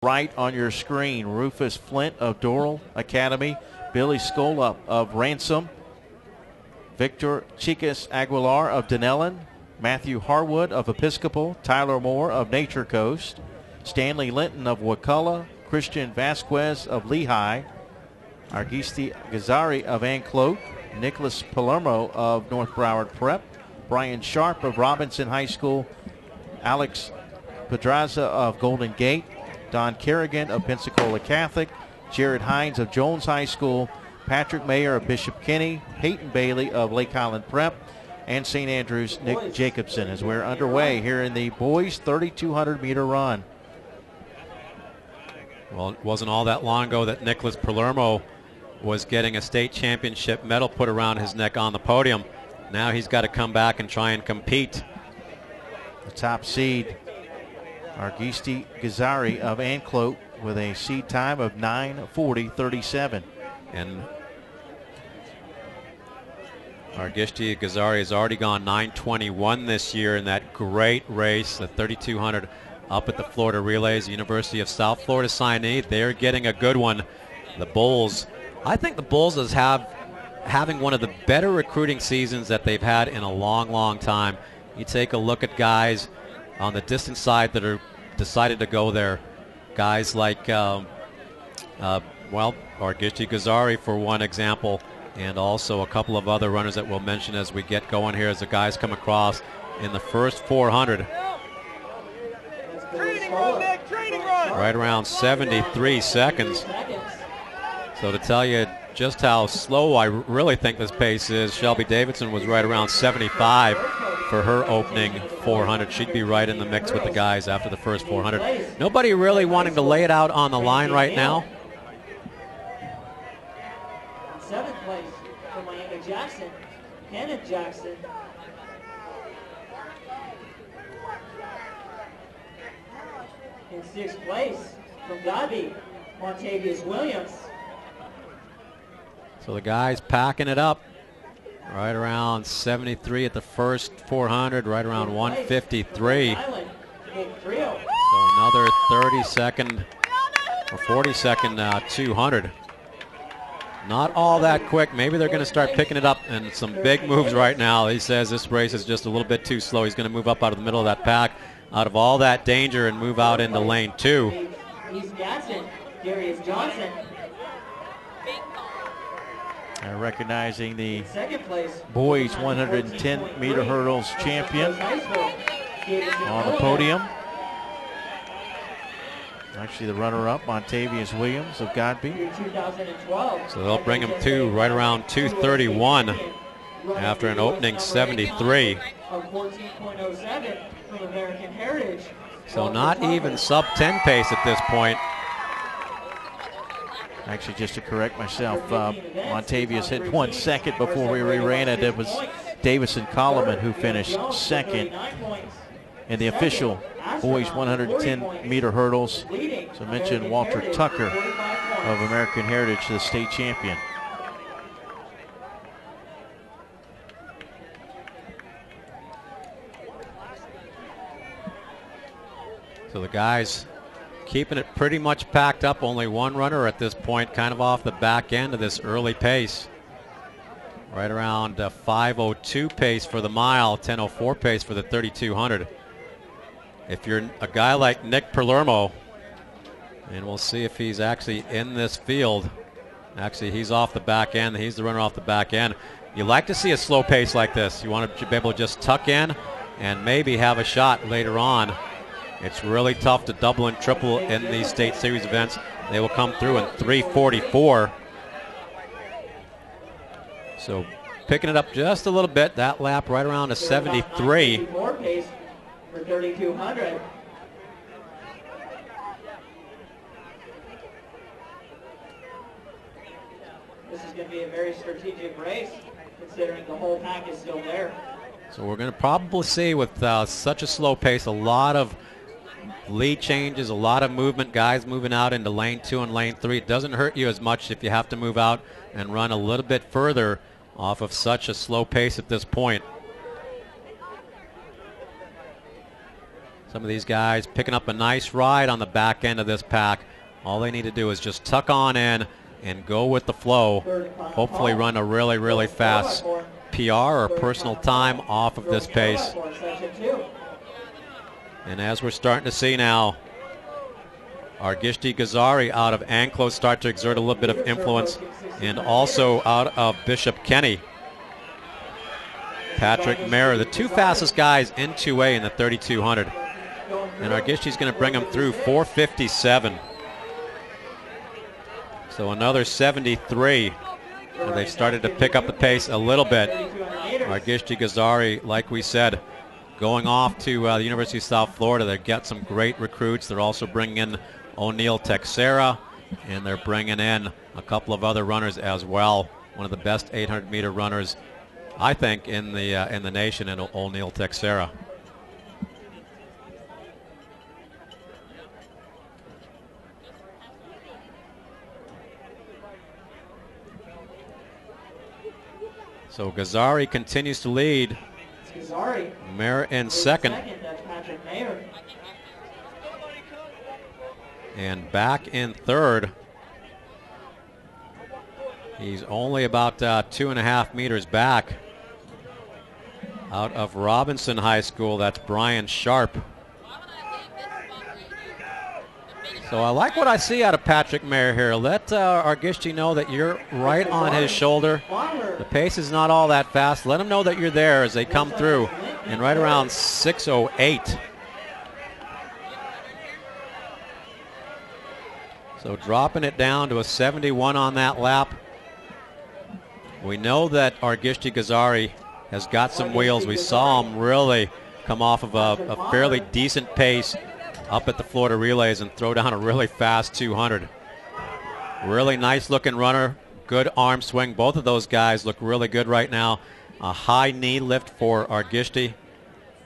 right on your screen. Rufus Flint of Doral Academy, Billy Skolup of Ransom, Victor Chicas Aguilar of Denellen, Matthew Harwood of Episcopal, Tyler Moore of Nature Coast, Stanley Linton of Wakulla, Christian Vasquez of Lehigh, Argishti Gazari of Anclote, Nicholas Palermo of North Broward Prep, Brian Sharp of Robinson High School, Alex Pedraza of Golden Gate, Don Kerrigan of Pensacola Catholic, Jared Hines of Jones High School, Patrick Mayer of Bishop Kenny, Peyton Bailey of Lake Highland Prep, and St. Andrews Nick Jacobson as we're underway here in the boys 3,200 meter run. Well, it wasn't all that long ago that Nicholas Palermo was getting a state championship medal put around his neck on the podium. Now he's got to come back and try and compete. The top seed, Argishti Gazari of Anclote, with a seed time of 9:40.37. And Argishti Gazari has already gone 9:21 this year in that great race, the 3,200 up at the Florida Relays. University of South Florida signee. They're getting a good one. The Bulls, I think the Bulls is having one of the better recruiting seasons that they've had in a long, long time. You take a look at guys on the distance side that are decided to go there. Guys like, Argishti Gazari for one example, and also a couple of other runners that we'll mention as we get going here as the guys come across in the first 400. Right around 73 seconds. So to tell you just how slow I really think this pace is, Shelby Davidson was right around 75 for her opening 400. She'd be right in the mix with the guys after the first 400. Nobody really wanting to lay it out on the line right now. Seventh place for Miami Jackson, Kenneth Jackson. In sixth place from Godby, Montavious Williams. So the guys packing it up. Right around 73 at the first 400, right around 153. So another 30-second or 40-second 200. Not all that quick. Maybe they're going to start picking it up, and some big moves right now. He says this race is just a little bit too slow. He's going to move up out of the middle of that pack, out of all that danger, and move out into lane 2. East Gadsden, Darius Johnson. Recognizing the boys 110-meter hurdles champion on the podium. Actually, the runner-up, Montavious Williams of Godby. So they'll bring him to right around 231 after an opening 73. So not even sub-10 pace at this point. Actually, just to correct myself, Montavious hit 1 second before we reran it. It was Davison Coleman who finished second in the official boys 110-meter hurdles. So mention Walter Tucker of American Heritage, the state champion. So the guys keeping it pretty much packed up. Only one runner at this point, kind of off the back end of this early pace. Right around 5:02 pace for the mile, 10:04 pace for the 3,200. If you're a guy like Nick Palermo, and we'll see if he's actually in this field. Actually, he's off the back end. He's the runner off the back end. You like to see a slow pace like this. You want to be able to just tuck in and maybe have a shot later on. It's really tough to double and triple in these state series events. They will come through in 3:44. So picking it up just a little bit. That lap right around a 73. Pace for 3,200. This is going to be a very strategic race, considering the whole pack is still there. So we're going to probably see with such a slow pace, a lot of lead changes, a lot of movement, guys moving out into lane 2 and lane 3. It doesn't hurt you as much if you have to move out and run a little bit further off of such a slow pace at this point. Some of these guys picking up a nice ride on the back end of this pack. All they need to do is just tuck on in and go with the flow. Hopefully run a really, really fast PR or personal time off of this pace. And as we're starting to see now, Argishti Gazari out of Anclote start to exert a little bit of influence, and also out of Bishop Kenny. Patrick Mayer, the two fastest guys in 2A in the 3200. And Argishti's going to bring them through 4:57. So another 73. And they've started to pick up the pace a little bit. Argishti Gazari, like we said, going off to the University of South Florida. They've got some great recruits. They're also bringing in O'Neill Texera, and they're bringing in a couple of other runners as well. One of the best 800-meter runners, I think, in the nation, in O'Neill Texera. So Gazari continues to lead. Mayer in second. That's Patrick Mayer. And back in third. He's only about 2.5 meters back. Out of Robinson High School, that's Brian Sharp. So I like what I see out of Patrick Mayer here. Let Argishti know that you're right on his shoulder. The pace is not all that fast. Let him know that you're there as they come through. And right around 6:08. So dropping it down to a 71 on that lap. We know that Argishti Gazari has got some wheels. We saw him really come off of a fairly decent pace up at the Florida Relays and throw down a really fast 200. Really nice looking runner. Good arm swing. Both of those guys look really good right now. A high knee lift for Argishti,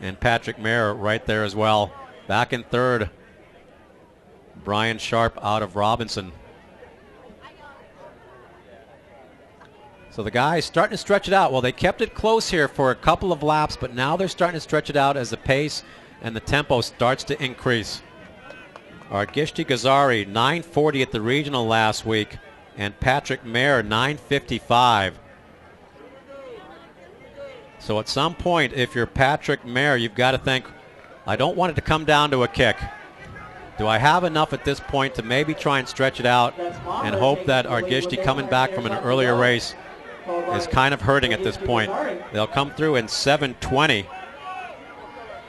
and Patrick Mayer right there as well. Back in third, Brian Sharp out of Robinson. So the guys starting to stretch it out. Well, they kept it close here for a couple of laps, but now they're starting to stretch it out as the pace and the tempo starts to increase. Argishti Gazari, 9:40 at the regional last week, and Patrick Mayer, 9:55. So at some point, if you're Patrick Mayer, you've got to think, I don't want it to come down to a kick. Do I have enough at this point to maybe try and stretch it out and hope that Argishti, coming back from an earlier race, is kind of hurting at this point? They'll come through in 7:20.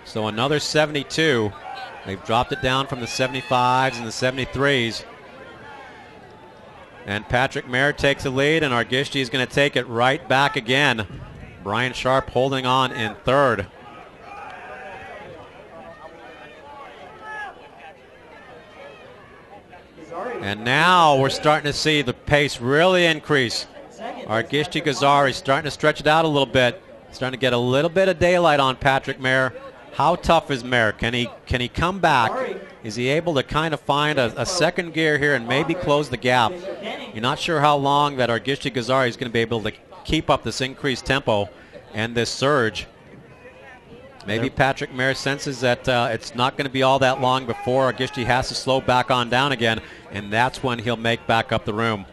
So another 72. They've dropped it down from the 75s and the 73s. And Patrick Mayer takes the lead, and Argishti is going to take it right back again. Brian Sharp holding on in third. And now we're starting to see the pace really increase. Argishti Gazari starting to stretch it out a little bit. Starting to get a little bit of daylight on Patrick Mayer. How tough is Mayer? Can he come back? Is he able to kind of find a second gear here and maybe close the gap? You're not sure how long that Argishti Gazari is going to be able to keep up this increased tempo and this surge. Maybe Patrick Mayer senses that it's not going to be all that long before Argishti has to slow back on down again, and that's when he'll make back up the room.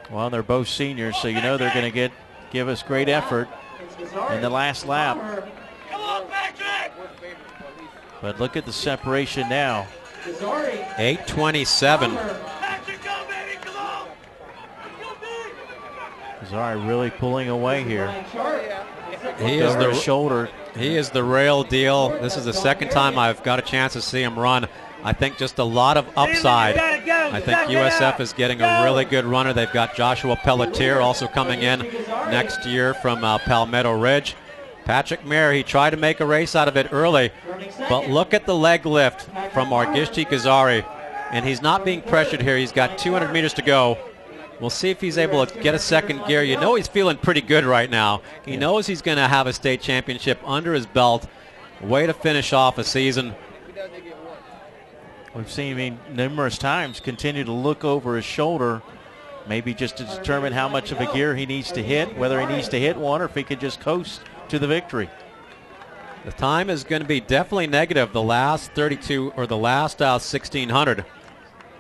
Well, they're both seniors, so you know they're going to give us great effort in the last lap. But look at the separation now. 8:27. Gazari really pulling away here. He is the shoulder. He is the real deal. This is the second time I've got a chance to see him run. I think just a lot of upside. I think USF is getting a really good runner. They've got Joshua Pelletier also coming in next year from Palmetto Ridge. Patrick Mayer, he tried to make a race out of it early, but look at the leg lift from Argishti Gazari, and he's not being pressured here. He's got 200 meters to go. We'll see if he's able to get a second gear. You know he's feeling pretty good right now. He knows he's going to have a state championship under his belt. Way to finish off a season. We've seen him numerous times continue to look over his shoulder, maybe just to determine how much of a gear he needs to hit, whether he needs to hit one or if he could just coast to the victory. The time is going to be definitely negative the last 32 or the last 1600.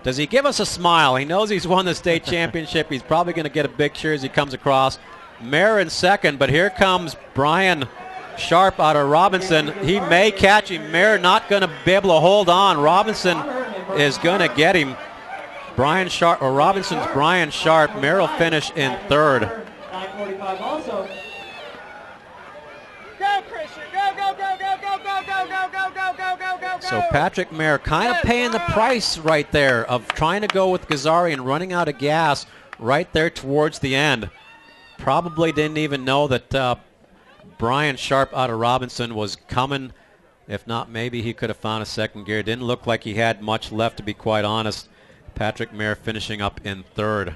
Does he give us a smile? He knows he's won the state championship. He's probably going to get a big cheer as he comes across. Mayer in second, but here comes Brian Sharp out of Robinson. He may catch him. Mayer not going to be able to hold on. Robinson is going to get him. Brian Sharp, or Robinson's Brian Sharp. Mayer will finish in third. 9:45 also. Go, Christian. Go, go, go, go, go, go, go, go, go, go, go, go, go. So Patrick Mayer kind of paying the price right there of trying to go with Gazari and running out of gas right there towards the end. Probably didn't even know that Brian Sharp out of Robinson was coming. If not, maybe he could have found a second gear. Didn't look like he had much left, to be quite honest. Patrick Mayer finishing up in third.